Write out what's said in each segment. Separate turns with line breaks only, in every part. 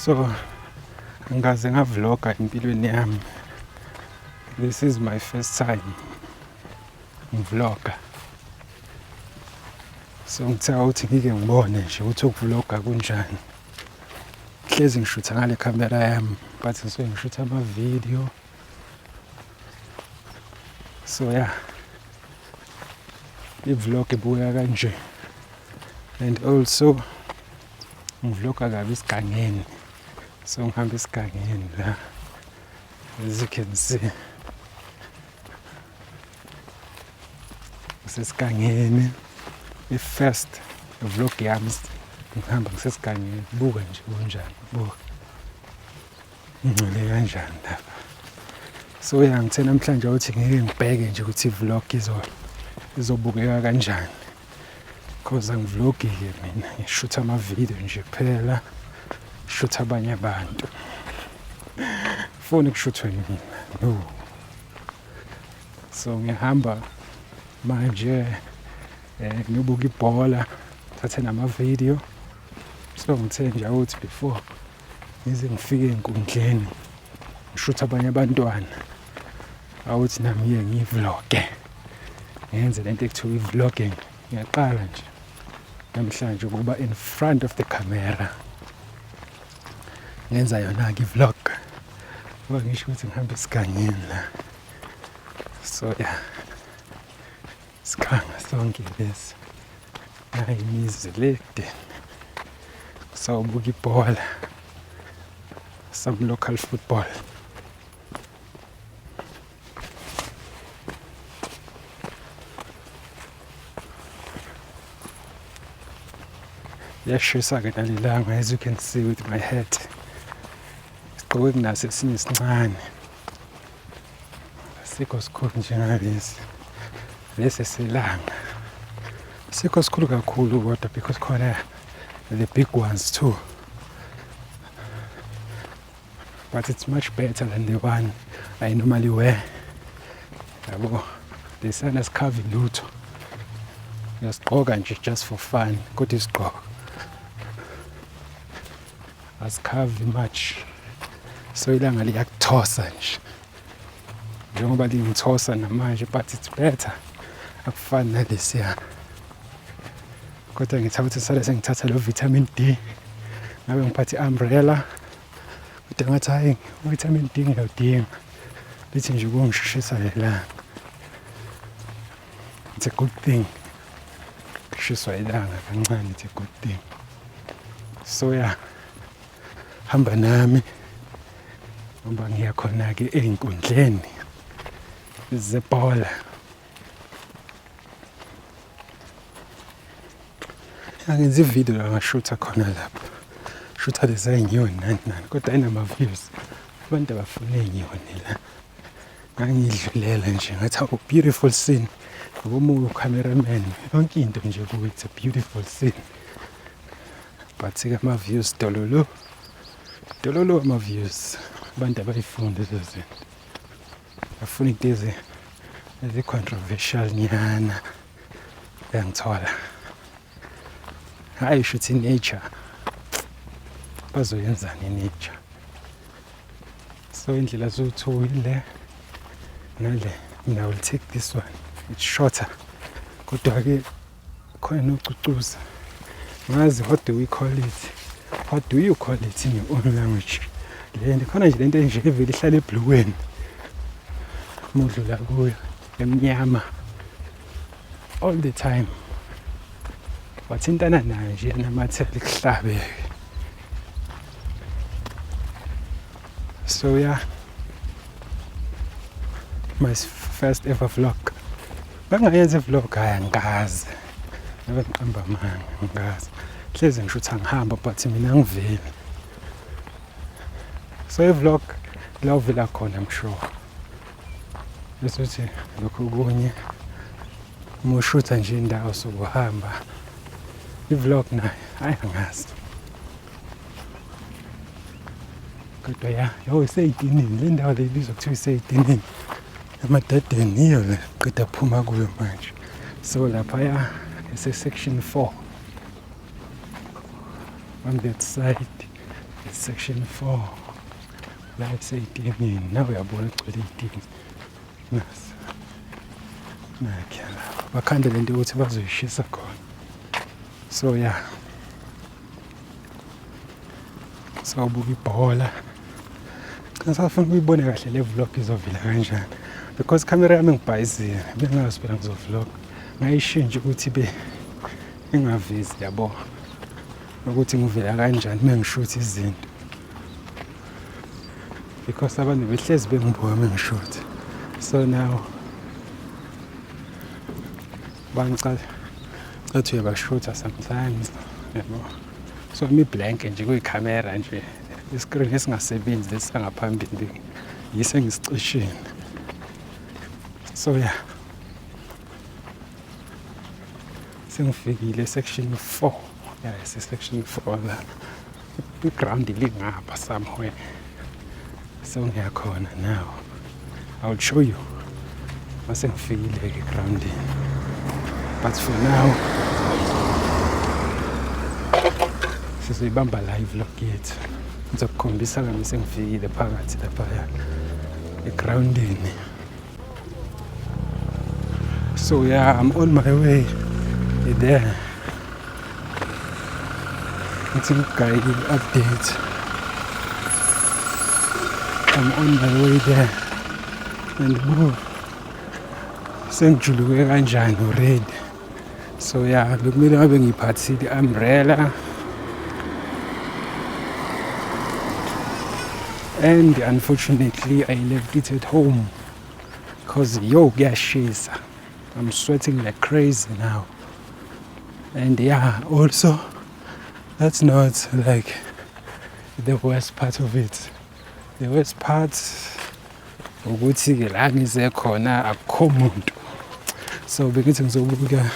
So angikaze ngavloga empilweni yami. This is my first time ngivloga. So ngithe ukuthi ngike ngibone nje ukuthi ukuvloga kunjani. Hlezi ngishutha ngale camera yami, but ngisuke ngishutha ama-video. So yeah, i-vlog ibuya kanje. And also ngivloga kabi esigangeni. So ngihamba esigangeni la, as you can see. Ngisesigangeni. I-first vlog yami ngihamba ngisesigangeni. Buka nje kunjani, buka. Ngicole kanjani lapha. So yeah, ngithe namhlanje ukuthi ngike ngibheke nje ukuthi i-vlog izobukeka kanjani. Because angivlogi-ke mina, ngishutha ama-video nje kuphela, ngishutha abanye abantu. Funi kushuthwe mina, no. So ngiyahamba manje ngiyobuka ibhola, thathe nama-video. So ngithe nje ukuthi before ngize ngifike enkundleni ngishutha abanye abantwana, awuthi nami ngiyivloge, ngenze lento ekuthiwa i-vlogging. Ngiyaqala nje namhlanje ukuba in front of the camera ngenza yona-ke i-vlog. Ngoba ngisho ukuthi ngihamba esigangeni la. So yeah, sikhanga sonke lesi. Nayi imizi le kudeni. Sawubuka ibhola, some local football. Yashisa-ke nalilanga, as you can see with my hat. Sigqoke kunaso esinye esincane. Asikho sikhulu njengalesi. Lesi eselanga. Asikho sikhulu kakhulu kodwa because khona the big ones too. But it's much better than the one I normally wear. Yabo, the sun has covered lutho. Ngiyasigqoka nje just for fun, kodwa isigqoko asikhavi much. So ilanga liyakuthosa nje. Njengoba lingithosa namanje, but it's better. Akufani nalesiya. Kodwa ngithatha ukuthi sale sengithatha lo vitamin D. Ngabe ngiphathe umbrella. Kodwa ngathi hayi, vitamin D ngiyawudinga. Lithi nje kungishishisa lelanga. It's a good thing. Shiswa ilanga kancane, it's a good thing. So yeah, hamba nami ngoba ngiya khona-ke ey'nkundleni zebhola. Angenza ividiyo la ngashutha khona lapho. Shutha lezi ay'nyoni nani nani, kodwa ayinama-views. Abantu abafuna iy'nyoni la. Ngangiyidlulela nje ngathi awu, beautiful scene. Ngoba cameraman, yonke into nje kuwe, it's a beautiful scene. But ama-views dololo ama-views. Abantu abayifunda lezo zinto. Bafuna into ezi-controversial nyana. Uyangithola. Hayi shuthi nature. Bazoyenzani nature. So indlela zowu-2 ile nale. I will take this one. It's shorter. Kodwa-ke khona nocucuza. Ngazi, what do we call it? What do you call it in your own language? Lento khona nje lento nje evele ihlala ebhulukweni. Mudlula kuyo emnyama all the time. Wathintana nayo nje yanamathela ikuhlabe. So yeah, my first ever vlog. Bangayenza i-vlog hayi angikaze. Ngabe ngiqamba amanga angikaze. Hlezi ngishutha ngihamba but mina ngiveli. So i-vlog la uvela khona, I'm sure. Bese uthi lokho kunye uma ushutha nje indawo sokuhamba. I-vlog nayo hayi angazi. Kodwa ya, isey'tinini. Le ndawo le ibizwa kuthiwa isey'tinini. Emadadeni iyo le qeda phuma kuyo manje. So laphaya ise-section 4 on that side. section 4 la isey'timini nawe uyabona kugcwele iy'tini nasi nakha bakhanda lento ukuthi bazoyishisa khona so ya sawubuka ibhola ngisafuna ukuyibona kahle le vlog izovela kanjani because camera yami ngibhayizile bengazi phela ngizovlog ngayishintsha ukuthi ingavezi yabo ukuthi ngivela kanjani mengishoot izinto because abantu behlezi bengibuka mengishoot so now bangicala cathi uyabashutha sometimes yabo so mi blank nje kuyicamera nje iscreen esingasebenzi lesangaphambili yise ngisicishile so yeah sengifikile section 4 yes section 4 la i-ground ilingapha somewhere so ngiyakhona now I'll show you mase ngifikile e-ground but for now sizoyibamba live vlog yethu ngizokukhombisa kami sengifikile phakathi lapha e-groundini so yeah I'm on my way there it's a guide update I'm on my way there and sengijuluke kanjani already so yeah bekumele ngabe ngiyiphathile umbrella and unfortunately I left it at home because kuyashisa I'm sweating like crazy now and yeah also that's not like the worst part of it the worst part ukuthi ke la ngize khona akukho umuntu so bengithi ngizobuka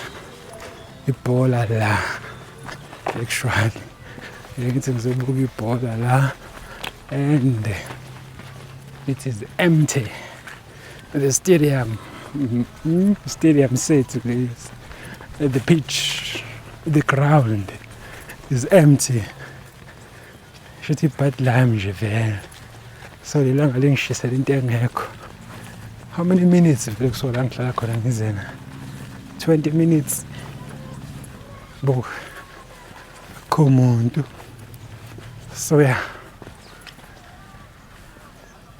ibhola la actually bengithi ngizobuka ibhola la and it is empty the stadium set please the pitch the ground is empty shithi badla nje vele so lelanga lengishisela into engekho how many minutes vele kusola ngihlala khona ngizena 20 minutes bo komuntu so yeah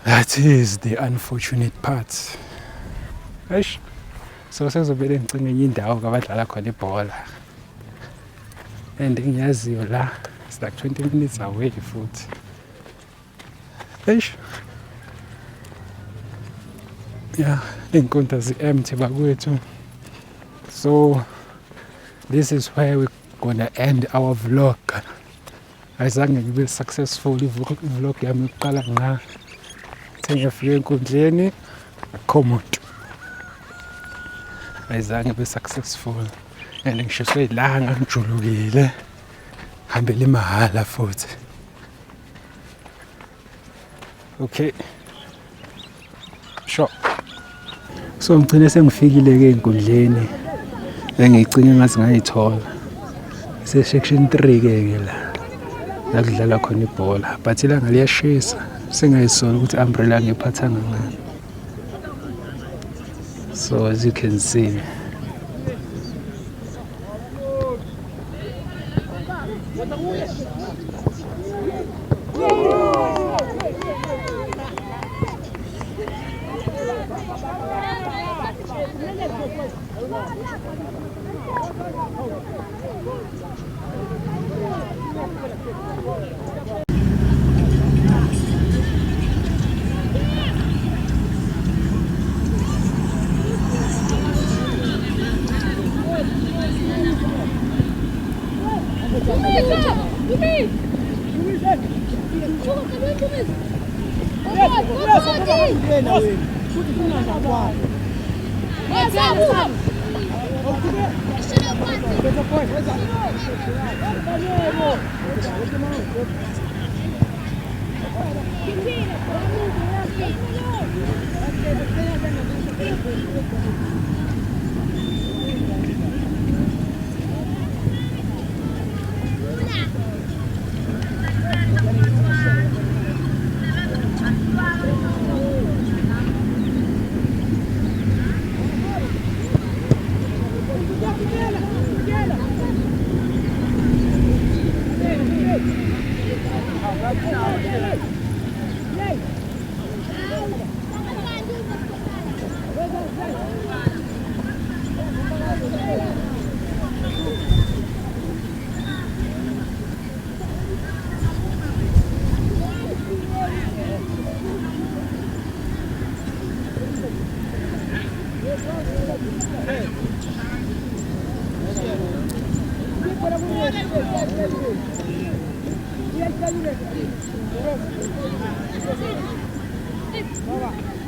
that is the unfortunate part eish so sezobele ngicinga enye indawo kabadlala khona ibhola and ngiyaziyo la it's like 20 minutes away futhi eish yeah inkonta zi-empty bakwethu so this is where we're gonna end our vlog ayizange ngibe successful ivlog yami yokuqala nga ngiyafika enkundleni akukho muntu ayizange be successful and ngishiswe ilanga ngijulukile hambele mahala futhi okay sure so ngicine sengifikile ke enkundleni engicine ngathi ngayithola section 3 ke la kudlala khona ibhola but ilanga liyashisa sengayisola ukuthi umbrella ngiphathanga ngani so as you can see
Baba.